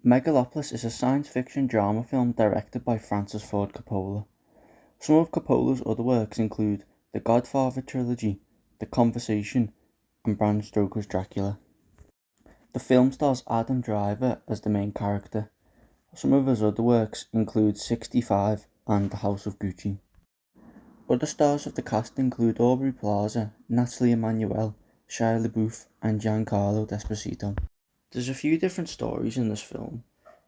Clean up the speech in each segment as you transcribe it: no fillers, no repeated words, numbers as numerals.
Megaloplis is a science fiction drama film directed by Francis Ford Coppola. Some of Coppola's other works include the Godfather trilogy, The Conversation, and Bram Stoker's Dracula. The film stars Adam Driver as the main character. Some of his other works include 65 and The House of Gucci. Other stars of the cast include Aubrey Plaza, Natalie Emmanuel, Shia LaBeouf, and Giancarlo Esposito. There's a few different stories in this film.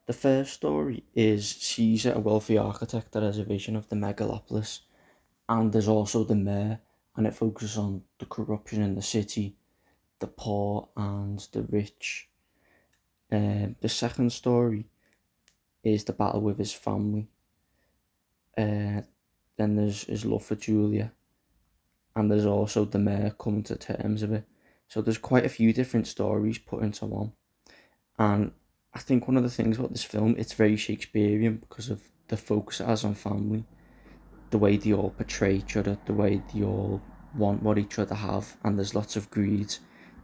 The first story is Caesar, a wealthy architect that has a vision of the Megalopolis, and there's also the mayor, and it focuses on the corruption in the city, the poor and the rich. The second story is the battle with his family. Then there's his love for Julia, and there's also the mayor coming to terms with it. So there's quite a few different stories put into one. And I think one of the things about this film, it's very Shakespearean because of the focus it has on family, the way they all portray each other, the way they all want what each other have, and there's lots of greed,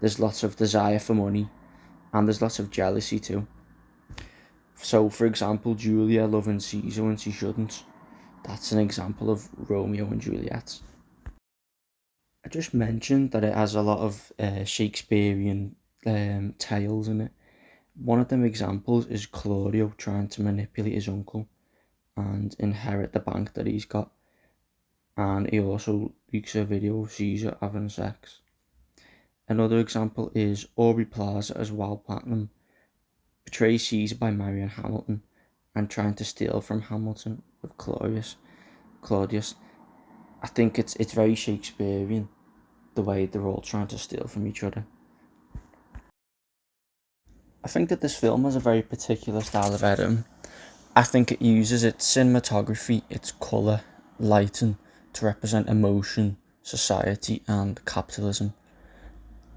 there's lots of desire for money, and there's lots of jealousy too. So, for example, Julia loving Caesar when she shouldn't. That's an example of Romeo and Juliet. I just mentioned that it has a lot of Shakespearean tales in it. One of them examples is Claudio trying to manipulate his uncle and inherit the bank that he's got. And he also leaks a video of Caesar having sex. Another example is Aubrey Plaza as Wild Platinum betrays Caesar by marrying Hamilton and trying to steal from Hamilton with Claudius. I think it's very Shakespearean, the way they're all trying to steal from each other. I think that this film has a very particular style of editing. I think it uses its cinematography, its colour, lighting to represent emotion, society, and capitalism.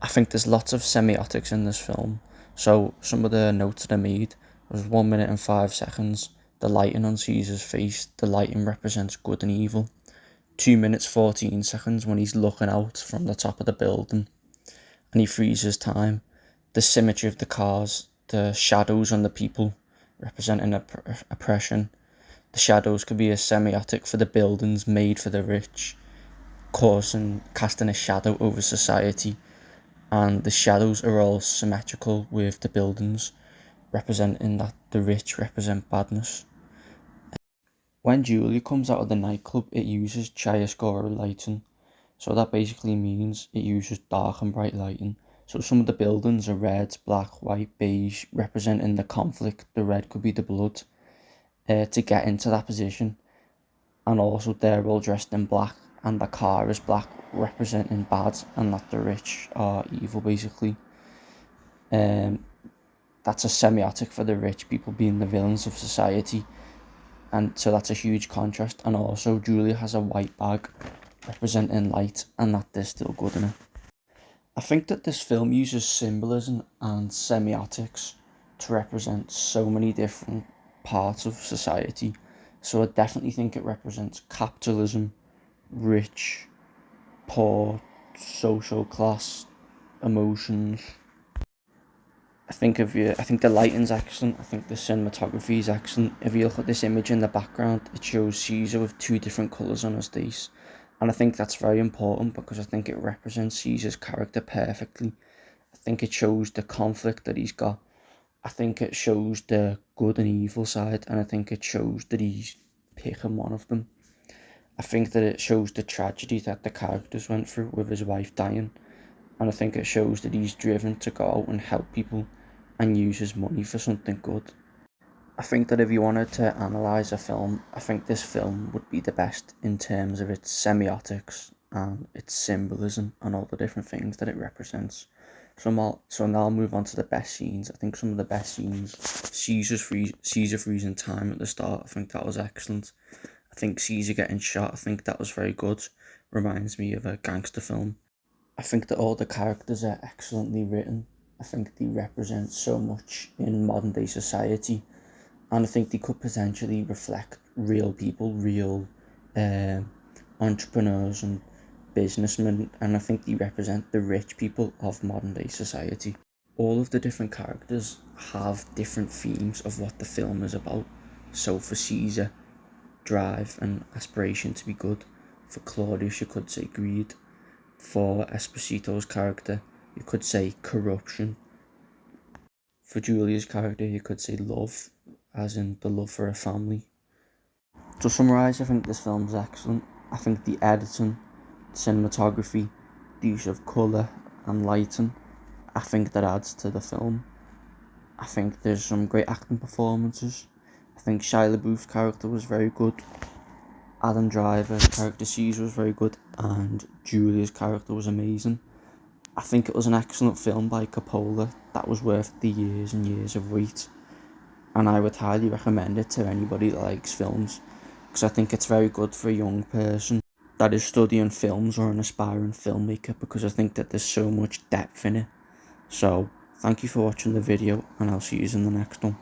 I think there's lots of semiotics in this film. So some of the notes that I made was 1 minute and 5 seconds. The lighting on Caesar's face, the lighting represents good and evil. 2 minutes 14 seconds when he's looking out from the top of the building and he freezes time. The symmetry of the cars, the shadows on the people representing oppression. The shadows could be a semiotic for the buildings made for the rich, casting a shadow over society, and the shadows are all symmetrical with the buildings, representing that the rich represent badness. When Julia comes out of the nightclub, it uses chiaroscuro lighting, so that basically means it uses dark and bright lighting. So some of the buildings are red, black, white, beige, representing the conflict. The red could be the blood, to get into that position. And also they're all dressed in black, and the car is black, representing bad, and that the rich are evil, basically. That's a semiotic for the rich people being the villains of society. And so that's a huge contrast. And also Julia has a white bag representing light, and that there's still good in it. I think that this film uses symbolism and semiotics to represent so many different parts of society. So I definitely think it represents capitalism, rich, poor, social class, emotions. I think the lighting's excellent. I think the cinematography is excellent. If you look at this image in the background, it shows Caesar with two different colours on his face. And I think that's very important because I think it represents Caesar's character perfectly. I think it shows the conflict that he's got. I think it shows the good and evil side, and I think it shows that he's picking one of them. I think that it shows the tragedy that the characters went through with his wife dying, and I think it shows that he's driven to go out and help people and use his money for something good. I think that if you wanted to analyse a film, I think this film would be the best in terms of its semiotics and its symbolism and all the different things that it represents. So now I'll move on to the best scenes. I think some of the best scenes, Caesar freezing time at the start, I think that was excellent. I think Caesar getting shot, I think that was very good. Reminds me of a gangster film. I think that all the characters are excellently written. I think they represent so much in modern day society, and I think they could potentially reflect real people, real entrepreneurs and businessmen, and I think they represent the rich people of modern day society. All of the different characters have different themes of what the film is about. So for Caesar, drive and aspiration to be good. For Claudius, you could say greed. For Esposito's character, you could say corruption. For Julia's character, you could say love, as in the love for a family. To summarise, I think this film is excellent. I think the editing, cinematography, the use of colour and lighting, I think that adds to the film. I think there's some great acting performances. I think Shia LaBeouf's character was very good. Adam Driver's character Caesar was very good, and Julia's character was amazing. I think it was an excellent film by Coppola that was worth the years and years of wait, and I would highly recommend it to anybody that likes films, because I think it's very good for a young person that is studying films or an aspiring filmmaker, because I think that there's so much depth in it. So thank you for watching the video, and I'll see you in the next one.